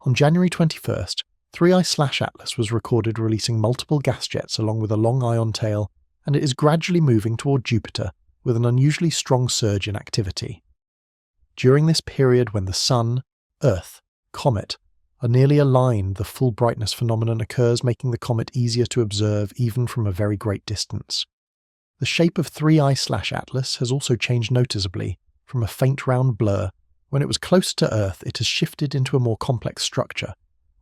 On January 21st, 3I/Atlas was recorded releasing multiple gas jets along with a long ion tail, and it is gradually moving toward Jupiter with an unusually strong surge in activity. During this period when the Sun, Earth, comet are nearly aligned, the full brightness phenomenon occurs, making the comet easier to observe even from a very great distance. The shape of 3I/Atlas has also changed noticeably. From a faint round blur, when it was closer to Earth, it has shifted into a more complex structure,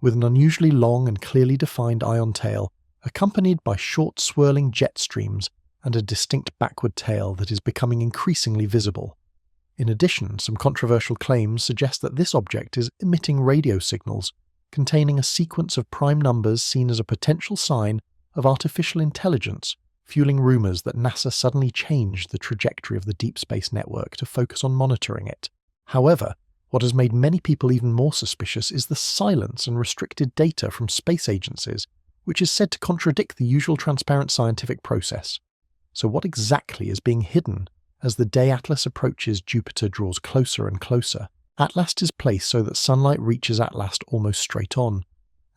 with an unusually long and clearly defined ion tail, accompanied by short swirling jet streams and a distinct backward tail that is becoming increasingly visible. In addition, some controversial claims suggest that this object is emitting radio signals containing a sequence of prime numbers seen as a potential sign of artificial intelligence, fueling rumors that NASA suddenly changed the trajectory of the Deep Space Network to focus on monitoring it. However, what has made many people even more suspicious is the silence and restricted data from space agencies, which is said to contradict the usual transparent scientific process. So what exactly is being hidden? As the day Atlas approaches, Jupiter draws closer and closer. Atlas is placed so that sunlight reaches Atlas almost straight on,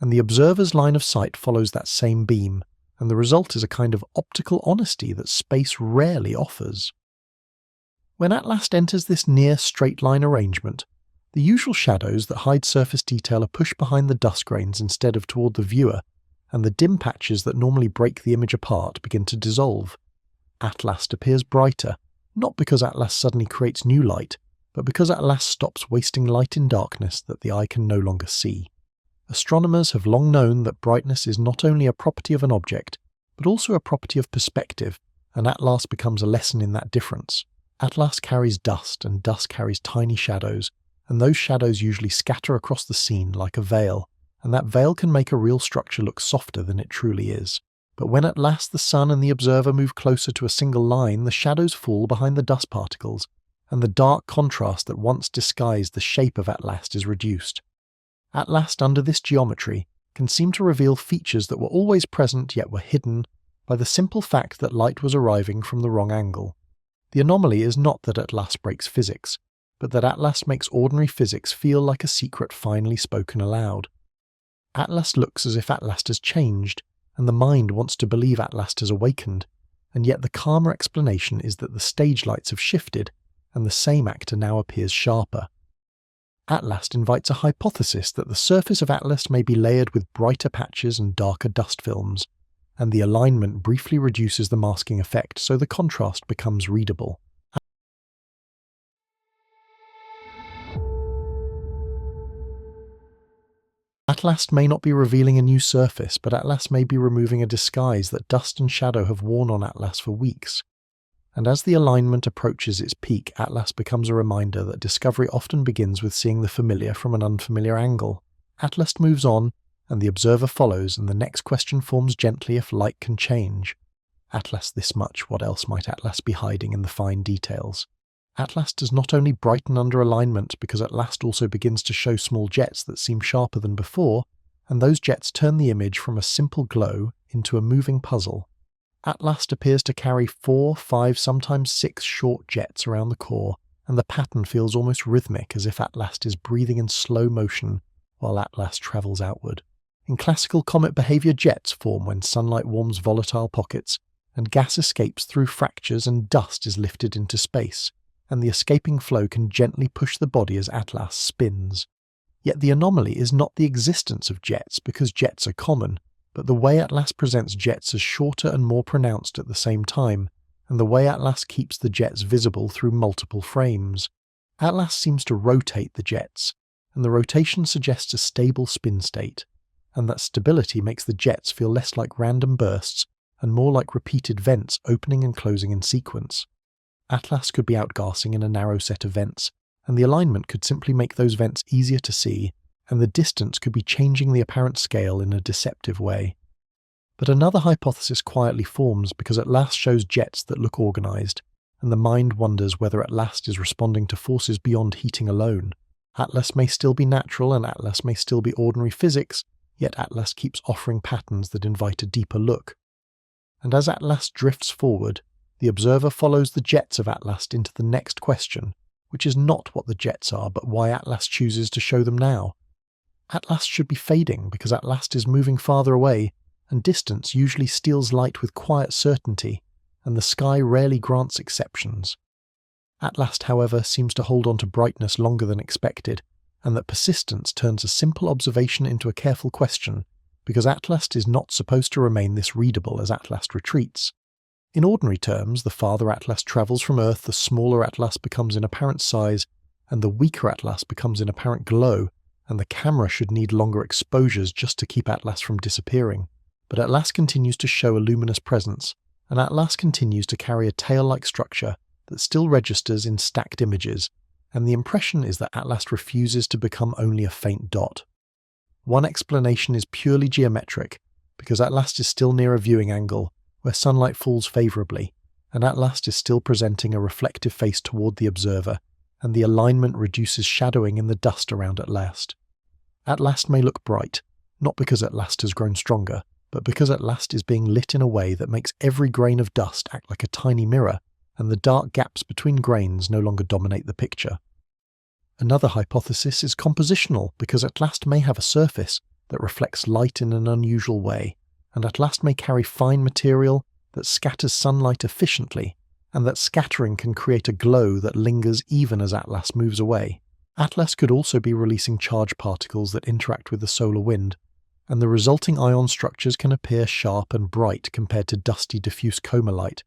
and the observer's line of sight follows that same beam, and the result is a kind of optical honesty that space rarely offers. When Atlas enters this near straight-line arrangement, the usual shadows that hide surface detail are pushed behind the dust grains instead of toward the viewer, and the dim patches that normally break the image apart begin to dissolve. Atlas appears brighter, not because Atlas suddenly creates new light, but because Atlas stops wasting light in darkness that the eye can no longer see. Astronomers have long known that brightness is not only a property of an object, but also a property of perspective, and Atlas becomes a lesson in that difference. Atlas carries dust, and dust carries tiny shadows, and those shadows usually scatter across the scene like a veil, and that veil can make a real structure look softer than it truly is. But when at last the Sun and the observer move closer to a single line, the shadows fall behind the dust particles, and the dark contrast that once disguised the shape of Atlas is reduced. Atlas, under this geometry, can seem to reveal features that were always present yet were hidden by the simple fact that light was arriving from the wrong angle. The anomaly is not that Atlas breaks physics, but that Atlas makes ordinary physics feel like a secret finally spoken aloud. Atlas looks as if Atlas has changed, and the mind wants to believe Atlas has awakened, and yet the calmer explanation is that the stage lights have shifted, and the same actor now appears sharper. Atlas invites a hypothesis that the surface of Atlas may be layered with brighter patches and darker dust films, and the alignment briefly reduces the masking effect so the contrast becomes readable. Atlas may not be revealing a new surface, but Atlas may be removing a disguise that dust and shadow have worn on Atlas for weeks. And as the alignment approaches its peak, Atlas becomes a reminder that discovery often begins with seeing the familiar from an unfamiliar angle. Atlas moves on, and the observer follows, and the next question forms gently if light can change. Atlas this much, what else might Atlas be hiding in the fine details? Atlas does not only brighten under alignment because at last also begins to show small jets that seem sharper than before, and those jets turn the image from a simple glow into a moving puzzle. Atlas appears to carry 4, 5, sometimes 6 short jets around the core, and the pattern feels almost rhythmic as if Atlas is breathing in slow motion while Atlas travels outward. In classical comet behavior, jets form when sunlight warms volatile pockets, and gas escapes through fractures and dust is lifted into space, and the escaping flow can gently push the body as Atlas spins. Yet the anomaly is not the existence of jets, because jets are common, but the way Atlas presents jets as shorter and more pronounced at the same time, and the way Atlas keeps the jets visible through multiple frames. Atlas seems to rotate the jets, and the rotation suggests a stable spin state, and that stability makes the jets feel less like random bursts and more like repeated vents opening and closing in sequence. Atlas could be outgassing in a narrow set of vents, and the alignment could simply make those vents easier to see, and the distance could be changing the apparent scale in a deceptive way. But another hypothesis quietly forms because Atlas shows jets that look organized, and the mind wonders whether Atlas is responding to forces beyond heating alone. Atlas may still be natural and Atlas may still be ordinary physics, yet Atlas keeps offering patterns that invite a deeper look. And as Atlas drifts forward, the observer follows the jets of Atlas into the next question, which is not what the jets are, but why Atlas chooses to show them now. At last should be fading because at last is moving farther away, and distance usually steals light with quiet certainty, and the sky rarely grants exceptions. At last, however, seems to hold on to brightness longer than expected, and that persistence turns a simple observation into a careful question, because at last is not supposed to remain this readable as at last retreats. In ordinary terms, the farther at last travels from Earth, the smaller at last becomes in apparent size, and the weaker at last becomes in apparent glow, and the camera should need longer exposures just to keep Atlas from disappearing. But Atlas continues to show a luminous presence, and Atlas continues to carry a tail-like structure that still registers in stacked images, and the impression is that Atlas refuses to become only a faint dot. One explanation is purely geometric, because Atlas is still near a viewing angle, where sunlight falls favourably, and Atlas is still presenting a reflective face toward the observer, and the alignment reduces shadowing in the dust around Atlas. Atlas may look bright, not because Atlas has grown stronger, but because Atlas is being lit in a way that makes every grain of dust act like a tiny mirror, and the dark gaps between grains no longer dominate the picture. Another hypothesis is compositional, because Atlas may have a surface that reflects light in an unusual way, and Atlas may carry fine material that scatters sunlight efficiently, and that scattering can create a glow that lingers even as Atlas moves away. Atlas could also be releasing charged particles that interact with the solar wind, and the resulting ion structures can appear sharp and bright compared to dusty diffuse coma light.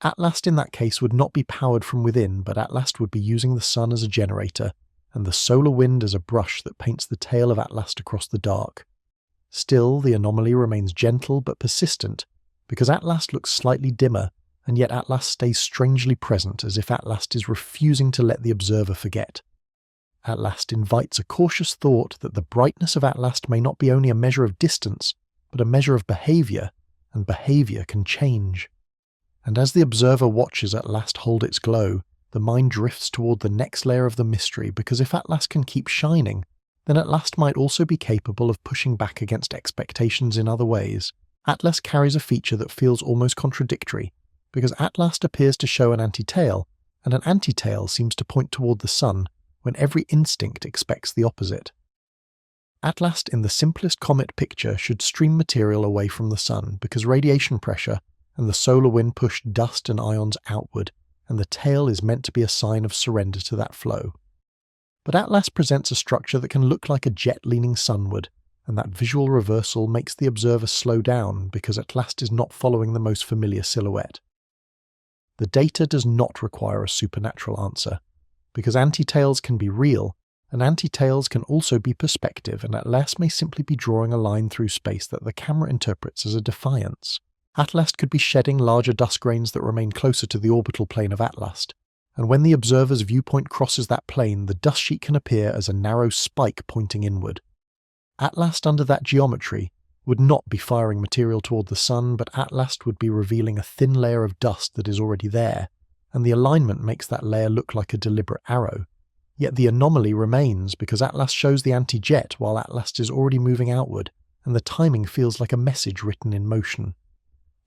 Atlas in that case would not be powered from within, but Atlas would be using the sun as a generator, and the solar wind as a brush that paints the tail of Atlas across the dark. Still, the anomaly remains gentle but persistent, because Atlas looks slightly dimmer, and yet Atlas stays strangely present, as if Atlas is refusing to let the observer forget. Atlas invites a cautious thought that the brightness of Atlas may not be only a measure of distance, but a measure of behaviour, and behaviour can change. And as the observer watches Atlas hold its glow, the mind drifts toward the next layer of the mystery, because if Atlas can keep shining, then Atlas might also be capable of pushing back against expectations in other ways. Atlas carries a feature that feels almost contradictory, because Atlas appears to show an anti-tail, and an anti-tail seems to point toward the sun, when every instinct expects the opposite. Atlas in the simplest comet picture should stream material away from the sun, because radiation pressure and the solar wind push dust and ions outward, and the tail is meant to be a sign of surrender to that flow. But Atlas presents a structure that can look like a jet leaning sunward, and that visual reversal makes the observer slow down because Atlas is not following the most familiar silhouette. The data does not require a supernatural answer, because anti-tails can be real, and anti-tails can also be perspective, and Atlas may simply be drawing a line through space that the camera interprets as a defiance. Atlas could be shedding larger dust grains that remain closer to the orbital plane of Atlas, and when the observer's viewpoint crosses that plane, the dust sheet can appear as a narrow spike pointing inward. Atlas under that geometry would not be firing material toward the sun, but Atlas would be revealing a thin layer of dust that is already there, and the alignment makes that layer look like a deliberate arrow. Yet the anomaly remains because Atlas shows the anti-jet while Atlas is already moving outward, and the timing feels like a message written in motion.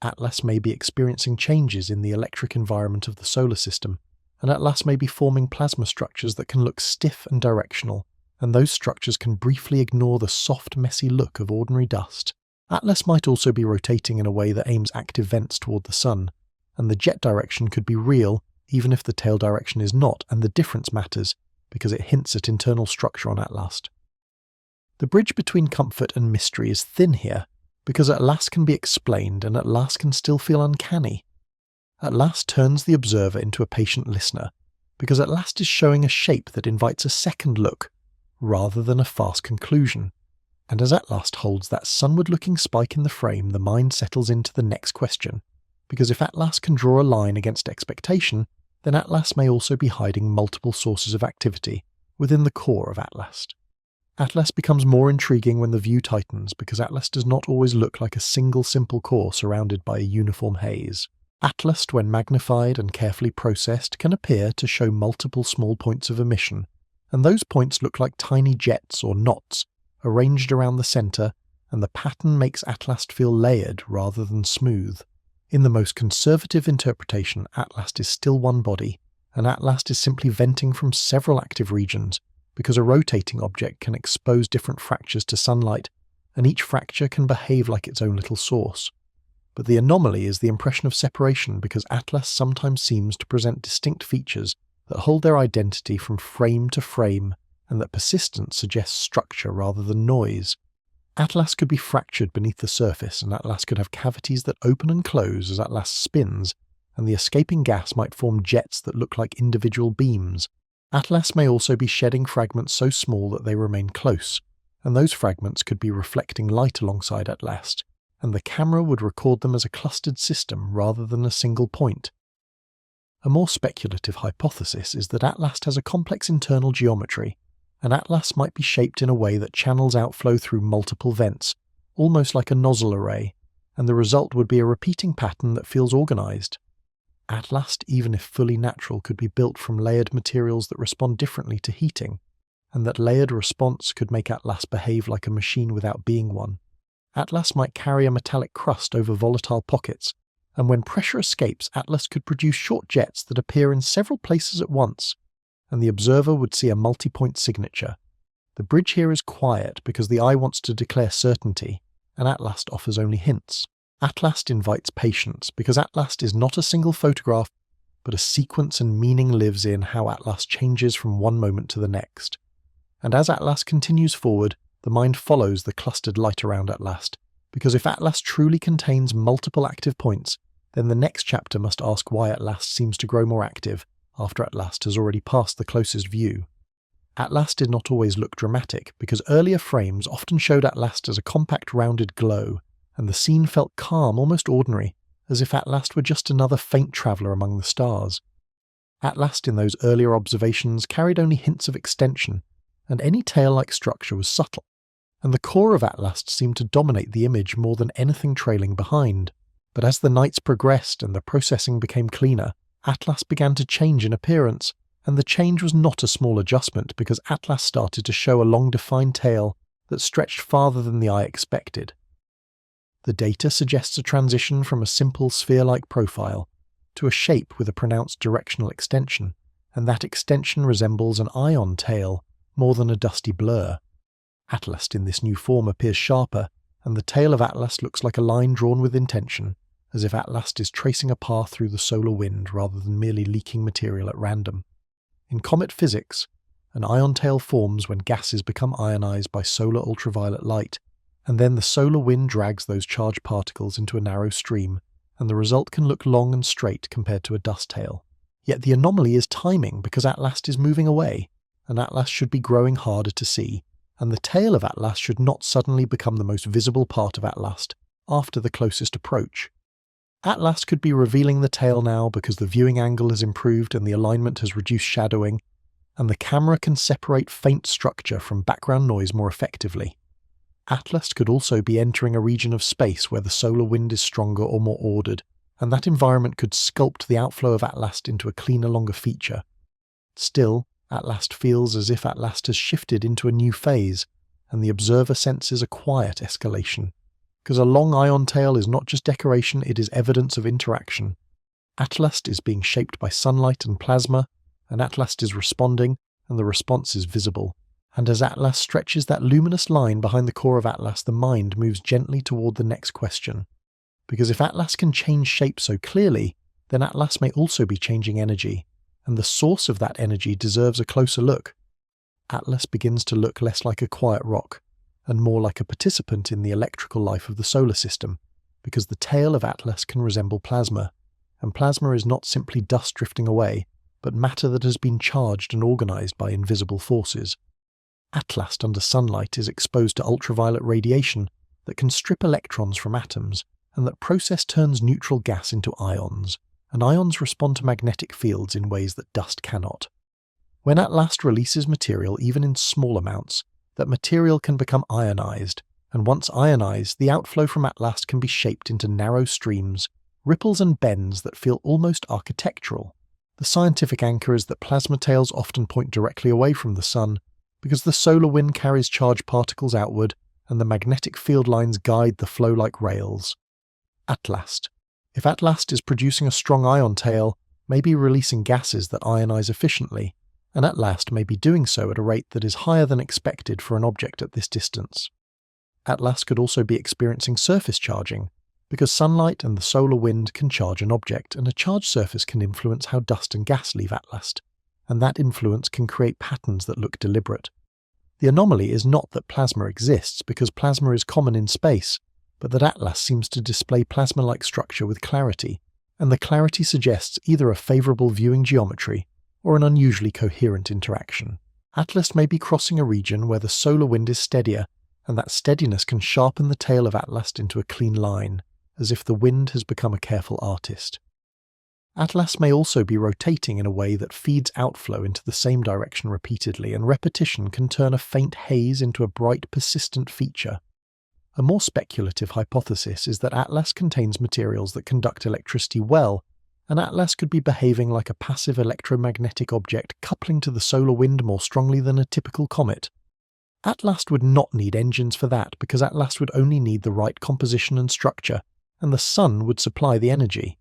Atlas may be experiencing changes in the electric environment of the solar system, and Atlas may be forming plasma structures that can look stiff and directional, and those structures can briefly ignore the soft, messy look of ordinary dust. Atlas might also be rotating in a way that aims active vents toward the sun, and the jet direction could be real even if the tail direction is not, and the difference matters because it hints at internal structure on Atlas. The bridge between comfort and mystery is thin here, because Atlas can be explained and Atlas can still feel uncanny. Atlas turns the observer into a patient listener, because Atlas is showing a shape that invites a second look, rather than a fast conclusion. And as Atlas holds that sunward-looking spike in the frame, the mind settles into the next question, because if Atlas can draw a line against expectation, then Atlas may also be hiding multiple sources of activity within the core of Atlas. Atlas becomes more intriguing when the view tightens, because Atlas does not always look like a single simple core surrounded by a uniform haze. Atlas, when magnified and carefully processed, can appear to show multiple small points of emission, and those points look like tiny jets or knots arranged around the center, and the pattern makes Atlas feel layered rather than smooth. In the most conservative interpretation, Atlas is still one body, and Atlas is simply venting from several active regions, because a rotating object can expose different fractures to sunlight, and each fracture can behave like its own little source. But the anomaly is the impression of separation, because Atlas sometimes seems to present distinct features that hold their identity from frame to frame, and that persistence suggests structure rather than noise. Atlas could be fractured beneath the surface, and Atlas could have cavities that open and close as Atlas spins, and the escaping gas might form jets that look like individual beams. Atlas may also be shedding fragments so small that they remain close, and those fragments could be reflecting light alongside Atlas, and the camera would record them as a clustered system rather than a single point. A more speculative hypothesis is that Atlas has a complex internal geometry, and Atlas might be shaped in a way that channels outflow through multiple vents, almost like a nozzle array, and the result would be a repeating pattern that feels organized. Atlas, even if fully natural, could be built from layered materials that respond differently to heating, and that layered response could make Atlas behave like a machine without being one. Atlas might carry a metallic crust over volatile pockets, and when pressure escapes, Atlas could produce short jets that appear in several places at once, and the observer would see a multi-point signature. The bridge here is quiet because the eye wants to declare certainty, and Atlas offers only hints. Atlas invites patience because Atlas is not a single photograph, but a sequence, and meaning lives in how Atlas changes from one moment to the next. And as Atlas continues forward, the mind follows the clustered light around Atlas, because if Atlas truly contains multiple active points, then the next chapter must ask why Atlas seems to grow more active after Atlas has already passed the closest view. Atlas did not always look dramatic, because earlier frames often showed Atlas as a compact rounded glow, and the scene felt calm, almost ordinary, as if Atlas were just another faint traveller among the stars. Atlas in those earlier observations carried only hints of extension, and any tail-like structure was subtle, and the core of Atlas seemed to dominate the image more than anything trailing behind. But as the nights progressed and the processing became cleaner, Atlas began to change in appearance, and the change was not a small adjustment because Atlas started to show a long-defined tail that stretched farther than the eye expected. The data suggests a transition from a simple sphere-like profile to a shape with a pronounced directional extension, and that extension resembles an ion tail more than a dusty blur. Atlas in this new form appears sharper, and the tail of Atlas looks like a line drawn with intention, as if Atlas is tracing a path through the solar wind rather than merely leaking material at random. In comet physics, an ion tail forms when gases become ionized by solar ultraviolet light, and then the solar wind drags those charged particles into a narrow stream, and the result can look long and straight compared to a dust tail. Yet the anomaly is timing, because Atlas is moving away, and Atlas should be growing harder to see, and the tail of Atlas should not suddenly become the most visible part of Atlas after the closest approach. Atlas could be revealing the tail now because the viewing angle has improved and the alignment has reduced shadowing, and the camera can separate faint structure from background noise more effectively. Atlas could also be entering a region of space where the solar wind is stronger or more ordered, and that environment could sculpt the outflow of Atlas into a cleaner, longer feature. Still, Atlas feels as if Atlas has shifted into a new phase, and the observer senses a quiet escalation. Because a long ion tail is not just decoration, it is evidence of interaction. Atlas is being shaped by sunlight and plasma, and Atlas is responding, and the response is visible. And as Atlas stretches that luminous line behind the core of Atlas, the mind moves gently toward the next question. Because if Atlas can change shape so clearly, then Atlas may also be changing energy, and the source of that energy deserves a closer look. Atlas begins to look less like a quiet rock, and more like a participant in the electrical life of the solar system, because the tail of Atlas can resemble plasma, and plasma is not simply dust drifting away, but matter that has been charged and organized by invisible forces. Atlas under sunlight is exposed to ultraviolet radiation that can strip electrons from atoms, and that process turns neutral gas into ions, and ions respond to magnetic fields in ways that dust cannot. When Atlas releases material even in small amounts, that material can become ionized, and once ionized, the outflow from Atlas can be shaped into narrow streams, ripples and bends that feel almost architectural. The scientific anchor is that plasma tails often point directly away from the sun, because the solar wind carries charged particles outward, and the magnetic field lines guide the flow like rails. Atlas. If Atlas is producing a strong ion tail, maybe releasing gases that ionize efficiently, and at last may be doing so at a rate that is higher than expected for an object at this distance. Atlas could also be experiencing surface charging, because sunlight and the solar wind can charge an object, and a charged surface can influence how dust and gas leave Atlas, and that influence can create patterns that look deliberate. The anomaly is not that plasma exists, because plasma is common in space, but that Atlas seems to display plasma-like structure with clarity, and the clarity suggests either a favourable viewing geometry or an unusually coherent interaction. Atlas may be crossing a region where the solar wind is steadier, and that steadiness can sharpen the tail of Atlas into a clean line, as if the wind has become a careful artist. Atlas may also be rotating in a way that feeds outflow into the same direction repeatedly, and repetition can turn a faint haze into a bright, persistent feature. A more speculative hypothesis is that Atlas contains materials that conduct electricity well, and Atlas could be behaving like a passive electromagnetic object coupling to the solar wind more strongly than a typical comet. Atlas would not need engines for that, because Atlas would only need the right composition and structure, and the sun would supply the energy.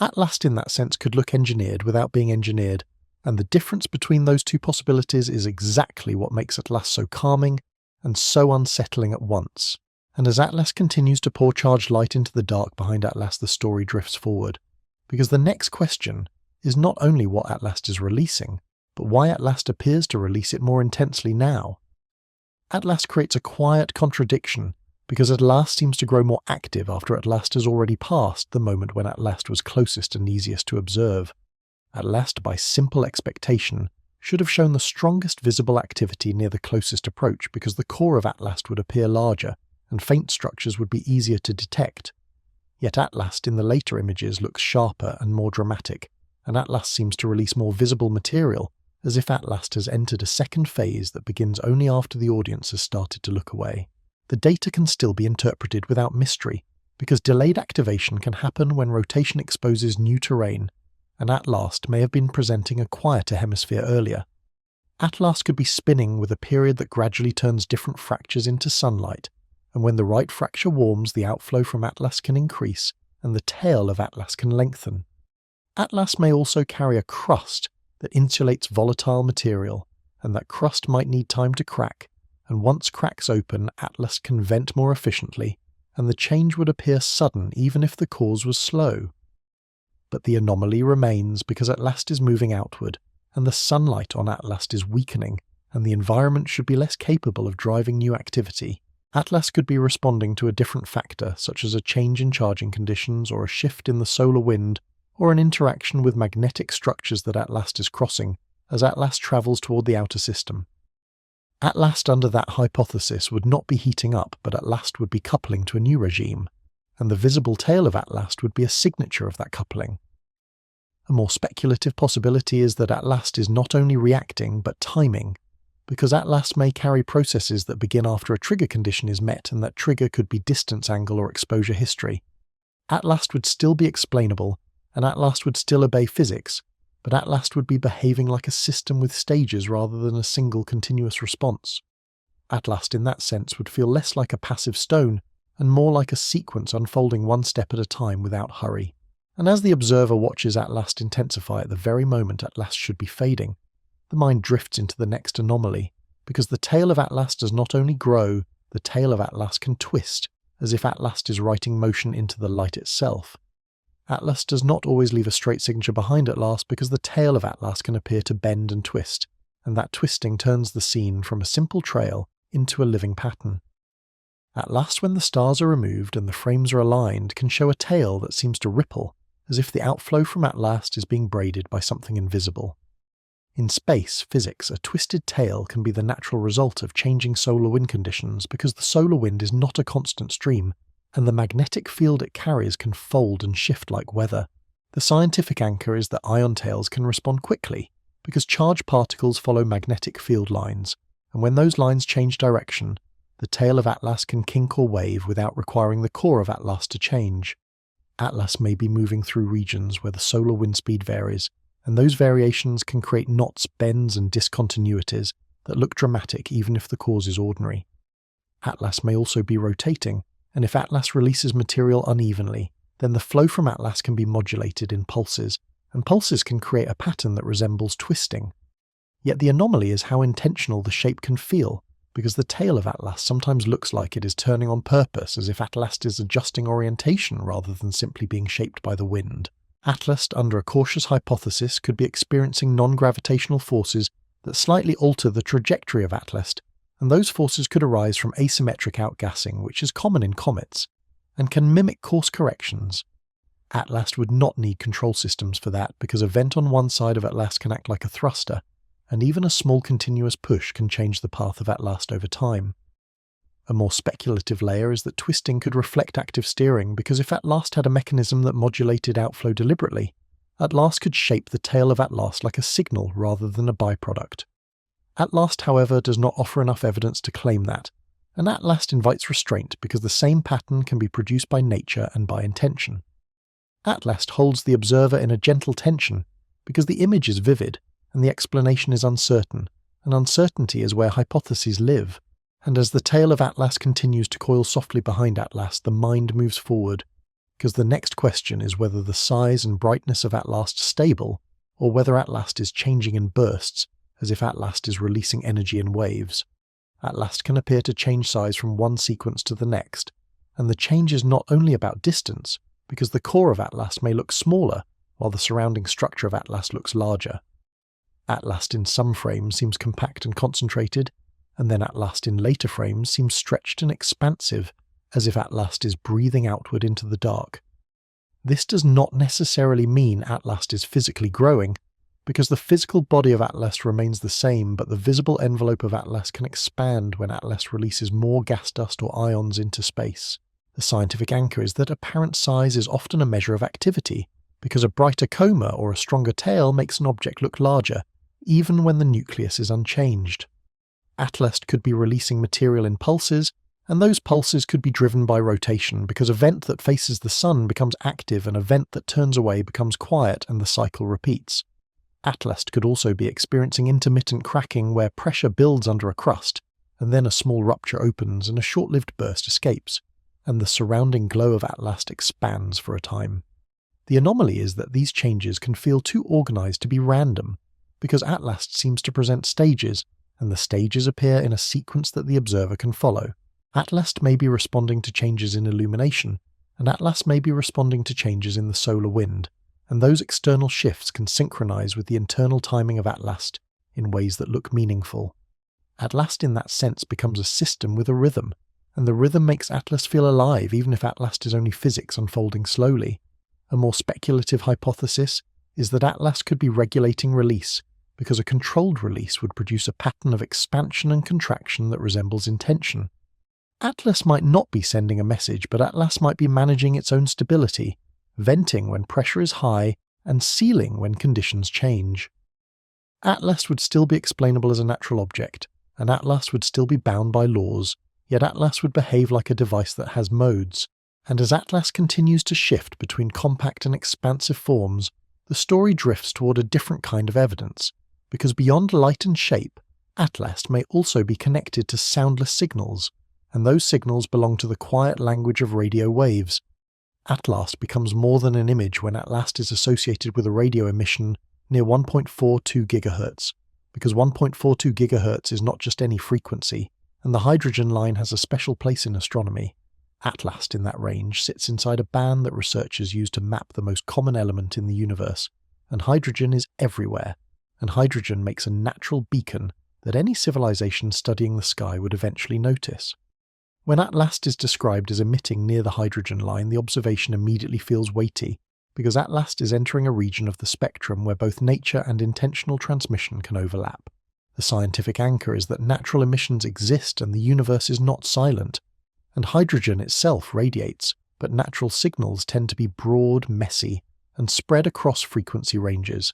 Atlas in that sense could look engineered without being engineered, and the difference between those two possibilities is exactly what makes Atlas so calming and so unsettling at once. And as Atlas continues to pour charged light into the dark behind Atlas, the story drifts forward, because the next question is not only what Atlas is releasing, but why Atlas appears to release it more intensely now. Atlas creates a quiet contradiction, because Atlas seems to grow more active after Atlas has already passed the moment when Atlas was closest and easiest to observe. Atlas, by simple expectation, should have shown the strongest visible activity near the closest approach, because the core of Atlas would appear larger, and faint structures would be easier to detect. Yet Atlas in the later images looks sharper and more dramatic, and Atlas seems to release more visible material, as if Atlas has entered a second phase that begins only after the audience has started to look away. The data can still be interpreted without mystery, because delayed activation can happen when rotation exposes new terrain, and Atlas may have been presenting a quieter hemisphere earlier. Atlas could be spinning with a period that gradually turns different fractures into sunlight, and when the right fracture warms, the outflow from Atlas can increase, and the tail of Atlas can lengthen. Atlas may also carry a crust that insulates volatile material, and that crust might need time to crack, and once cracks open, Atlas can vent more efficiently, and the change would appear sudden even if the cause was slow. But the anomaly remains, because Atlas is moving outward, and the sunlight on Atlas is weakening, and the environment should be less capable of driving new activity. Atlas could be responding to a different factor, such as a change in charging conditions, or a shift in the solar wind, or an interaction with magnetic structures that Atlas is crossing, as Atlas travels toward the outer system. Atlas under that hypothesis would not be heating up, but Atlas would be coupling to a new regime, and the visible tail of Atlas would be a signature of that coupling. A more speculative possibility is that Atlas is not only reacting, but timing, because Atlas may carry processes that begin after a trigger condition is met, and that trigger could be distance angle or exposure history. Atlas would still be explainable, and Atlas would still obey physics, but Atlas would be behaving like a system with stages rather than a single continuous response. Atlas in that sense would feel less like a passive stone, and more like a sequence unfolding one step at a time without hurry. And as the observer watches Atlas intensify at the very moment Atlas should be fading, the mind drifts into the next anomaly, because the tail of Atlas does not only grow, the tail of Atlas can twist, as if Atlas is writing motion into the light itself. Atlas does not always leave a straight signature behind Atlas, because the tail of Atlas can appear to bend and twist, and that twisting turns the scene from a simple trail into a living pattern. Atlas, when the stars are removed and the frames are aligned, can show a tail that seems to ripple, as if the outflow from Atlas is being braided by something invisible. In space physics, a twisted tail can be the natural result of changing solar wind conditions, because the solar wind is not a constant stream, and the magnetic field it carries can fold and shift like weather. The scientific anchor is that ion tails can respond quickly, because charged particles follow magnetic field lines, and when those lines change direction, the tail of Atlas can kink or wave without requiring the core of Atlas to change. Atlas may be moving through regions where the solar wind speed varies, and those variations can create knots, bends, and discontinuities that look dramatic even if the cause is ordinary. Atlas may also be rotating, and if Atlas releases material unevenly, then the flow from Atlas can be modulated in pulses, and pulses can create a pattern that resembles twisting. Yet the anomaly is how intentional the shape can feel, because the tail of Atlas sometimes looks like it is turning on purpose, as if Atlas is adjusting orientation rather than simply being shaped by the wind. Atlas, under a cautious hypothesis, could be experiencing non-gravitational forces that slightly alter the trajectory of Atlas, and those forces could arise from asymmetric outgassing, which is common in comets, and can mimic course corrections. Atlas would not need control systems for that, because a vent on one side of Atlas can act like a thruster, and even a small continuous push can change the path of Atlas over time. A more speculative layer is that twisting could reflect active steering, because if Atlas had a mechanism that modulated outflow deliberately, Atlas could shape the tail of Atlas like a signal rather than a byproduct. Atlas, however, does not offer enough evidence to claim that, and Atlas invites restraint because the same pattern can be produced by nature and by intention. Atlas holds the observer in a gentle tension because the image is vivid and the explanation is uncertain, and uncertainty is where hypotheses live. And as the tail of Atlas continues to coil softly behind Atlas, the mind moves forward, because the next question is whether the size and brightness of Atlas is stable, or whether Atlas is changing in bursts, as if Atlas is releasing energy in waves. Atlas can appear to change size from one sequence to the next, and the change is not only about distance, because the core of Atlas may look smaller, while the surrounding structure of Atlas looks larger. Atlas in some frames seems compact and concentrated, and then Atlas in later frames seems stretched and expansive, as if Atlas is breathing outward into the dark. This does not necessarily mean Atlas is physically growing, because the physical body of Atlas remains the same, but the visible envelope of Atlas can expand when Atlas releases more gas dust or ions into space. The scientific anchor is that apparent size is often a measure of activity, because a brighter coma or a stronger tail makes an object look larger, even when the nucleus is unchanged. Atlas could be releasing material in pulses, and those pulses could be driven by rotation, because a vent that faces the sun becomes active and a vent that turns away becomes quiet, and the cycle repeats. Atlas could also be experiencing intermittent cracking where pressure builds under a crust, and then a small rupture opens and a short-lived burst escapes, and the surrounding glow of Atlas expands for a time. The anomaly is that these changes can feel too organized to be random, because Atlas seems to present stages, and the stages appear in a sequence that the observer can follow. Atlas may be responding to changes in illumination, and Atlas may be responding to changes in the solar wind, and those external shifts can synchronize with the internal timing of Atlas in ways that look meaningful. Atlas in that sense becomes a system with a rhythm, and the rhythm makes Atlas feel alive even if Atlas is only physics unfolding slowly. A more speculative hypothesis is that Atlas could be regulating release, because a controlled release would produce a pattern of expansion and contraction that resembles intention. Atlas might not be sending a message, but Atlas might be managing its own stability, venting when pressure is high and sealing when conditions change. Atlas would still be explainable as a natural object, and Atlas would still be bound by laws, yet Atlas would behave like a device that has modes. And as Atlas continues to shift between compact and expansive forms, the story drifts toward a different kind of evidence, because beyond light and shape, Atlas may also be connected to soundless signals, and those signals belong to the quiet language of radio waves. Atlas becomes more than an image when Atlas is associated with a radio emission near 1.42 GHz, because 1.42 GHz is not just any frequency, and the hydrogen line has a special place in astronomy. Atlas in that range sits inside a band that researchers use to map the most common element in the universe, and hydrogen is everywhere, and hydrogen makes a natural beacon that any civilization studying the sky would eventually notice. When Atlas is described as emitting near the hydrogen line, the observation immediately feels weighty, because Atlas is entering a region of the spectrum where both nature and intentional transmission can overlap. The scientific anchor is that natural emissions exist and the universe is not silent, and hydrogen itself radiates, but natural signals tend to be broad, messy, and spread across frequency ranges.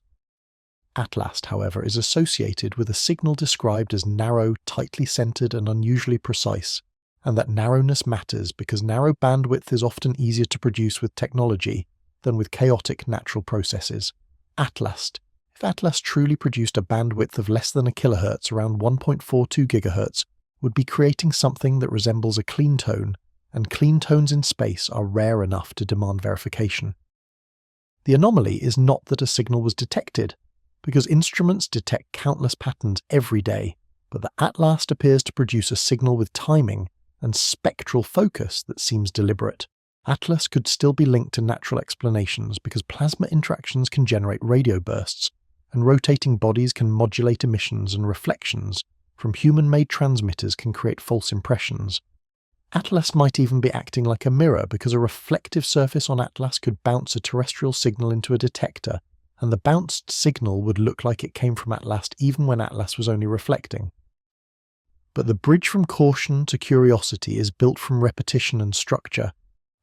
Atlas, however, is associated with a signal described as narrow, tightly centered, and unusually precise, and that narrowness matters because narrow bandwidth is often easier to produce with technology than with chaotic natural processes. If Atlas truly produced a bandwidth of less than a kilohertz, around 1.42 gigahertz, would be creating something that resembles a clean tone, and clean tones in space are rare enough to demand verification. The anomaly is not that a signal was detected, because instruments detect countless patterns every day, but the Atlas appears to produce a signal with timing and spectral focus that seems deliberate. Atlas could still be linked to natural explanations because plasma interactions can generate radio bursts, and rotating bodies can modulate emissions, and reflections from human-made transmitters can create false impressions. Atlas might even be acting like a mirror because a reflective surface on Atlas could bounce a terrestrial signal into a detector, and the bounced signal would look like it came from Atlas even when Atlas was only reflecting. But the bridge from caution to curiosity is built from repetition and structure,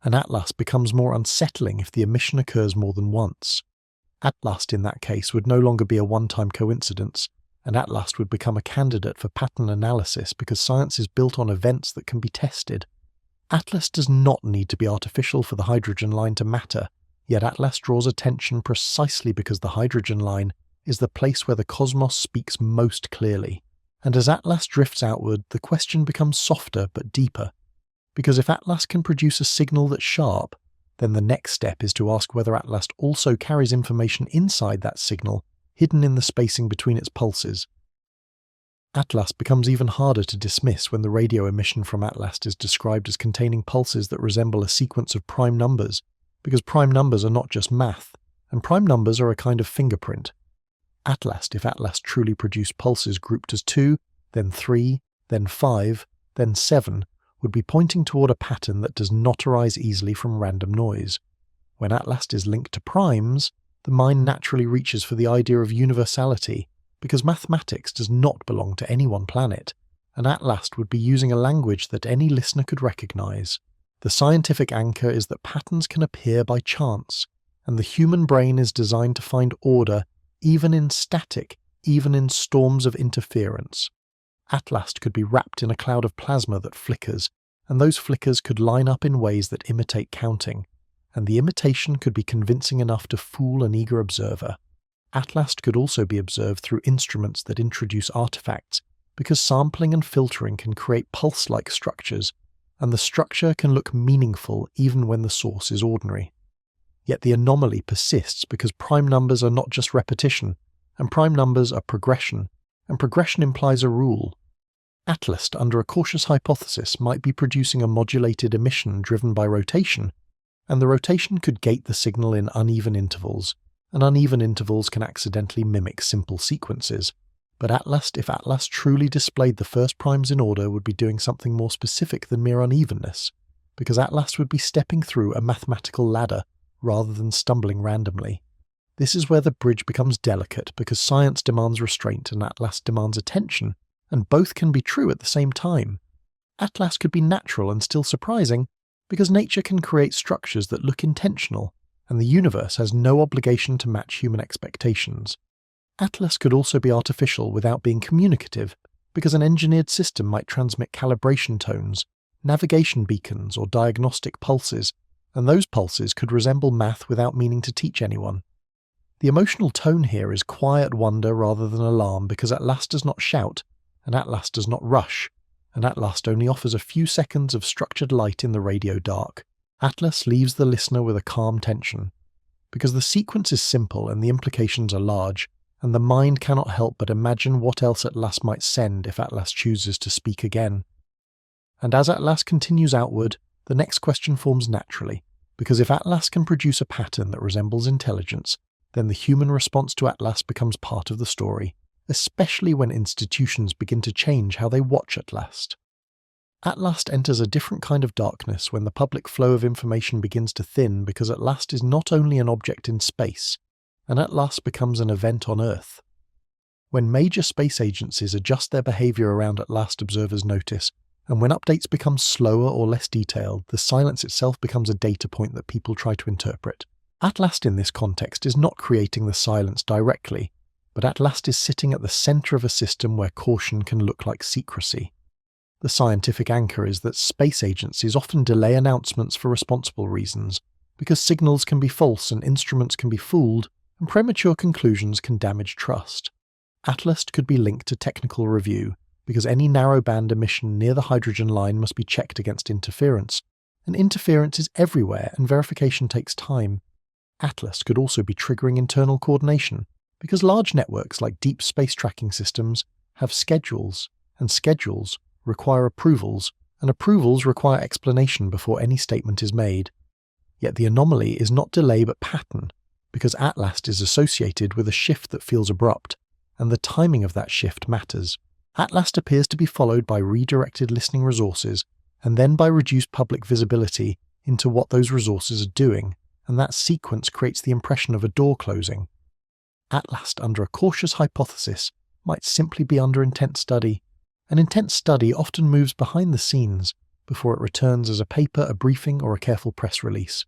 and Atlas becomes more unsettling if the emission occurs more than once. Atlas in that case would no longer be a one-time coincidence, and Atlas would become a candidate for pattern analysis because science is built on events that can be tested. Atlas does not need to be artificial for the hydrogen line to matter, yet Atlas draws attention precisely because the hydrogen line is the place where the cosmos speaks most clearly. And as Atlas drifts outward, the question becomes softer but deeper. Because if Atlas can produce a signal that's sharp, then the next step is to ask whether Atlas also carries information inside that signal, hidden in the spacing between its pulses. Atlas becomes even harder to dismiss when the radio emission from Atlas is described as containing pulses that resemble a sequence of prime numbers, because prime numbers are not just math, and prime numbers are a kind of fingerprint. Atlas, if Atlas truly produced pulses grouped as 2, then 3, then 5, then 7, would be pointing toward a pattern that does not arise easily from random noise. When Atlas is linked to primes, the mind naturally reaches for the idea of universality, because mathematics does not belong to any one planet, and Atlas would be using a language that any listener could recognize. The scientific anchor is that patterns can appear by chance, and the human brain is designed to find order even in static, even in storms of interference. Atlas could be wrapped in a cloud of plasma that flickers, and those flickers could line up in ways that imitate counting, and the imitation could be convincing enough to fool an eager observer. Atlas could also be observed through instruments that introduce artifacts, because sampling and filtering can create pulse-like structures, and the structure can look meaningful even when the source is ordinary. Yet the anomaly persists because prime numbers are not just repetition, and prime numbers are progression, and progression implies a rule. Atlas, under a cautious hypothesis, might be producing a modulated emission driven by rotation, and the rotation could gate the signal in uneven intervals, and uneven intervals can accidentally mimic simple sequences. But Atlas, if Atlas truly displayed the first primes in order, would be doing something more specific than mere unevenness, because Atlas would be stepping through a mathematical ladder rather than stumbling randomly. This is where the bridge becomes delicate, because science demands restraint and Atlas demands attention, and both can be true at the same time. Atlas could be natural and still surprising, because nature can create structures that look intentional, and the universe has no obligation to match human expectations. Atlas could also be artificial without being communicative, because an engineered system might transmit calibration tones, navigation beacons, or diagnostic pulses, and those pulses could resemble math without meaning to teach anyone. The emotional tone here is quiet wonder rather than alarm, because Atlas does not shout, and Atlas does not rush, and Atlas only offers a few seconds of structured light in the radio dark. Atlas leaves the listener with a calm tension, because the sequence is simple and the implications are large, and the mind cannot help but imagine what else Atlas might send if Atlas chooses to speak again. And as Atlas continues outward, the next question forms naturally, because if Atlas can produce a pattern that resembles intelligence, then the human response to Atlas becomes part of the story, especially when institutions begin to change how they watch Atlas. Atlas enters a different kind of darkness when the public flow of information begins to thin, because Atlas is not only an object in space, and Atlas becomes an event on Earth. When major space agencies adjust their behavior around Atlas, observers notice, and when updates become slower or less detailed, the silence itself becomes a data point that people try to interpret. Atlas in this context is not creating the silence directly, but Atlas is sitting at the center of a system where caution can look like secrecy. The scientific anchor is that space agencies often delay announcements for responsible reasons, because signals can be false and instruments can be fooled, and premature conclusions can damage trust. Atlas could be linked to technical review, because any narrowband emission near the hydrogen line must be checked against interference, and interference is everywhere and verification takes time. Atlas could also be triggering internal coordination, Because large networks like deep space tracking systems have schedules, and schedules require approvals, and approvals require explanation before any statement is made. Yet the anomaly is not delay but pattern, because at last is associated with a shift that feels abrupt, and the timing of that shift matters. At last appears to be followed by redirected listening resources, and then by reduced public visibility into what those resources are doing, and that sequence creates the impression of a door closing. At last, under a cautious hypothesis, might simply be under intense study. An intense study often moves behind the scenes before it returns as a paper, a briefing, or a careful press release.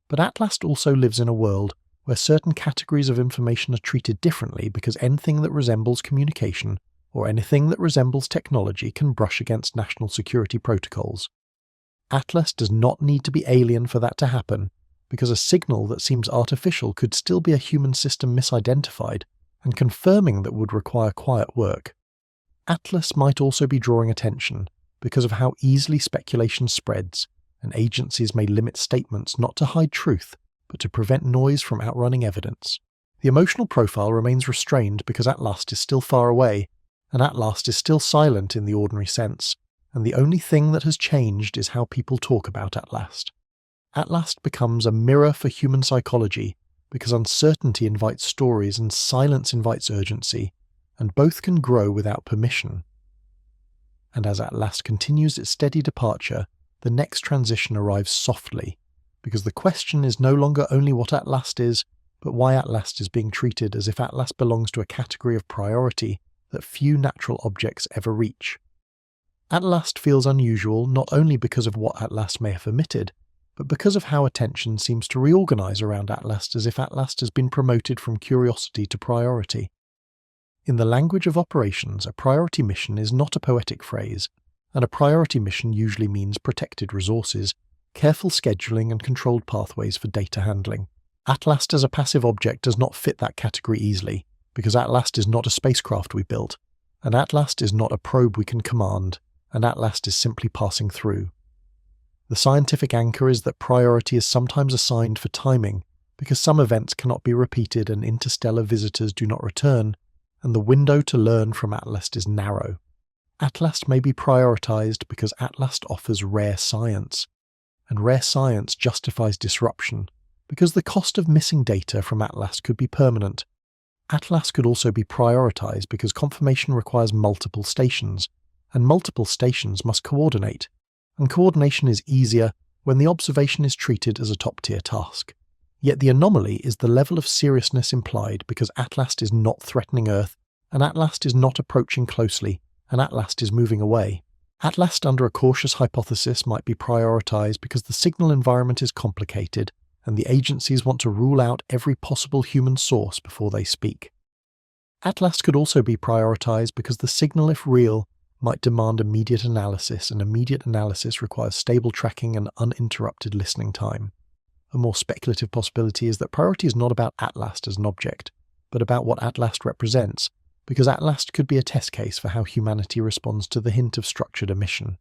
But at last also lives in a world where certain categories of information are treated differently because anything that resembles communication or anything that resembles technology can brush against national security protocols. Atlas does not need to be alien for that to happen, because a signal that seems artificial could still be a human system misidentified and confirming that would require quiet work. Atlas might also be drawing attention because of how easily speculation spreads, and agencies may limit statements not to hide truth, but to prevent noise from outrunning evidence. The emotional profile remains restrained because at last is still far away, and at last is still silent in the ordinary sense, and the only thing that has changed is how people talk about at last. At last becomes a mirror for human psychology, because uncertainty invites stories and silence invites urgency, and both can grow without permission. And as at last continues its steady departure, the next transition arrives softly, because the question is no longer only what at last is, but why at last is being treated as if at last belongs to a category of priority that few natural objects ever reach. At last feels unusual not only because of what at last may have omitted, but because of how attention seems to reorganize around at last as if at last has been promoted from curiosity to priority. In the language of operations, a priority mission is not a poetic phrase, and a priority mission usually means protected resources, careful scheduling and controlled pathways for data handling. At last as a passive object does not fit that category easily, because at last is not a spacecraft we built, and at last is not a probe we can command, and at last is simply passing through. The scientific anchor is that priority is sometimes assigned for timing, because some events cannot be repeated and interstellar visitors do not return, and the window to learn from at last is narrow. At last may be prioritized because at last offers rare science, and rare science justifies disruption, because the cost of missing data from at last could be permanent. At last could also be prioritized because confirmation requires multiple stations, and multiple stations must coordinate, and coordination is easier when the observation is treated as a top-tier task. Yet the anomaly is the level of seriousness implied because at last is not threatening Earth, and at last is not approaching closely, and at last is moving away. At last under a cautious hypothesis might be prioritized because the signal environment is complicated, and the agencies want to rule out every possible human source before they speak. At last could also be prioritized because the signal, if real, might demand immediate analysis, and immediate analysis requires stable tracking and uninterrupted listening time. A more speculative possibility is that priority is not about at last as an object, but about what at last represents, because at last could be a test case for how humanity responds to the hint of structured emission.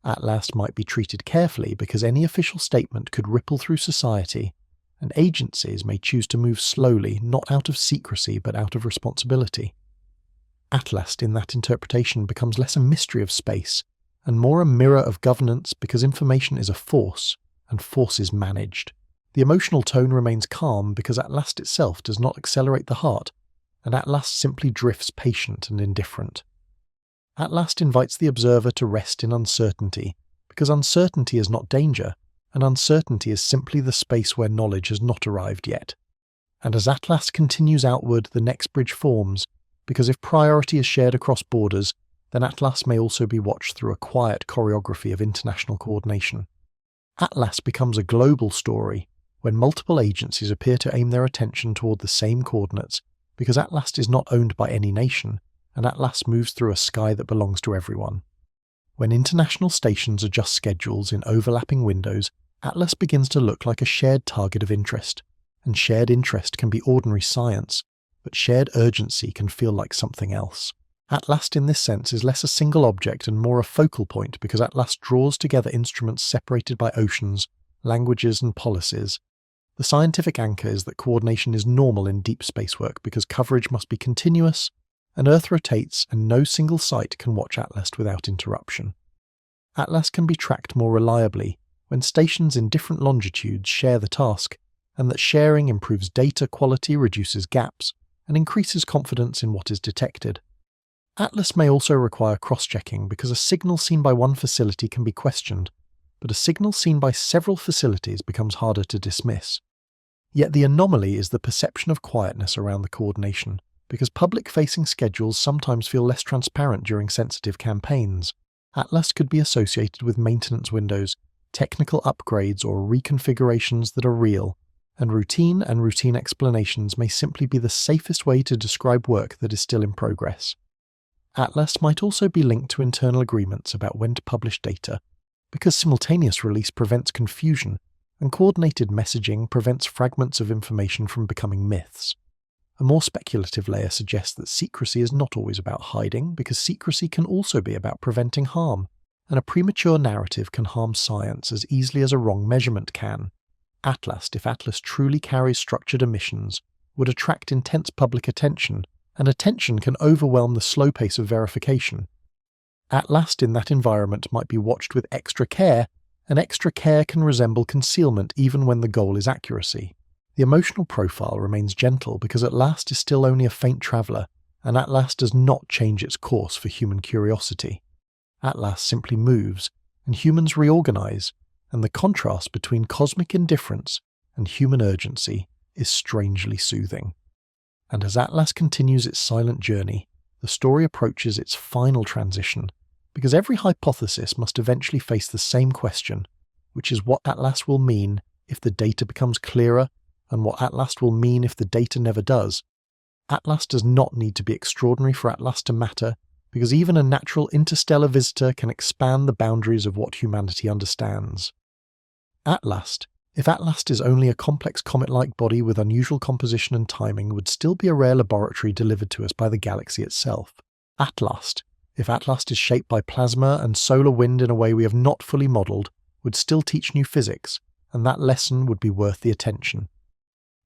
At last might be treated carefully because any official statement could ripple through society, and agencies may choose to move slowly, not out of secrecy but out of responsibility. At last in that interpretation becomes less a mystery of space, and more a mirror of governance because information is a force, and force is managed. The emotional tone remains calm because at last itself does not accelerate the heart, and at last simply drifts patient and indifferent. At last invites the observer to rest in uncertainty, because uncertainty is not danger, and uncertainty is simply the space where knowledge has not arrived yet. And as at last continues outward, the next bridge forms, because if priority is shared across borders, then at last may also be watched through a quiet choreography of international coordination. At last becomes a global story, when multiple agencies appear to aim their attention toward the same coordinates, because at last is not owned by any nation, and at last moves through a sky that belongs to everyone. When international stations adjust schedules in overlapping windows, Atlas begins to look like a shared target of interest, and shared interest can be ordinary science, but shared urgency can feel like something else. At last in this sense is less a single object and more a focal point because at last draws together instruments separated by oceans, languages and policies, The scientific anchor is that coordination is normal in deep space work because coverage must be continuous, and Earth rotates and no single site can watch Atlas without interruption. Atlas can be tracked more reliably when stations in different longitudes share the task, and that sharing improves data quality, reduces gaps, and increases confidence in what is detected. Atlas may also require cross-checking because a signal seen by one facility can be questioned, but a signal seen by several facilities becomes harder to dismiss. Yet the anomaly is the perception of quietness around the coordination, because public-facing schedules sometimes feel less transparent during sensitive campaigns. Atlas could be associated with maintenance windows, technical upgrades or reconfigurations that are real, and routine explanations may simply be the safest way to describe work that is still in progress. Atlas might also be linked to internal agreements about when to publish data, because simultaneous release prevents confusion, and coordinated messaging prevents fragments of information from becoming myths. A more speculative layer suggests that secrecy is not always about hiding, because secrecy can also be about preventing harm, and a premature narrative can harm science as easily as a wrong measurement can. Atlas, if Atlas truly carries structured emissions, would attract intense public attention, and attention can overwhelm the slow pace of verification. Atlas in that environment might be watched with extra care, and extra care can resemble concealment even when the goal is accuracy. The emotional profile remains gentle because Atlas is still only a faint traveller, and Atlas does not change its course for human curiosity. Atlas simply moves, and humans reorganize, and the contrast between cosmic indifference and human urgency is strangely soothing. And as Atlas continues its silent journey, the story approaches its final transition, because every hypothesis must eventually face the same question, which is what Atlas will mean if the data becomes clearer, and what Atlas will mean if the data never does. Atlas does not need to be extraordinary for Atlas to matter, because even a natural interstellar visitor can expand the boundaries of what humanity understands. Atlas, if Atlas is only a complex comet-like body with unusual composition and timing, would still be a rare laboratory delivered to us by the galaxy itself. Atlas, if Atlas is shaped by plasma and solar wind in a way we have not fully modelled, would still teach new physics, and that lesson would be worth the attention.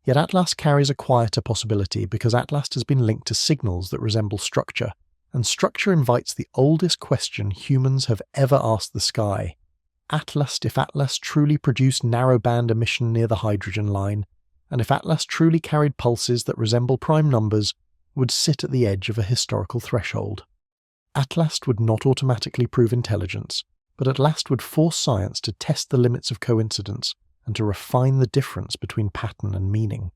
Yet Atlas carries a quieter possibility because Atlas has been linked to signals that resemble structure, and structure invites the oldest question humans have ever asked the sky. Atlas, if Atlas truly produced narrowband emission near the hydrogen line, and if Atlas truly carried pulses that resemble prime numbers, would sit at the edge of a historical threshold. Atlas would not automatically prove intelligence, but at last would force science to test the limits of coincidence and to refine the difference between pattern and meaning.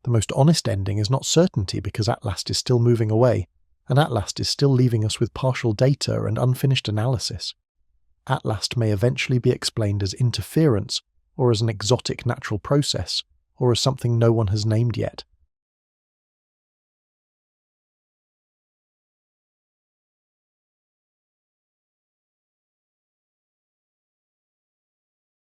The most honest ending is not certainty because Atlas is still moving away, and Atlas is still leaving us with partial data and unfinished analysis. Atlas may eventually be explained as interference, or as an exotic natural process, or as something no one has named yet.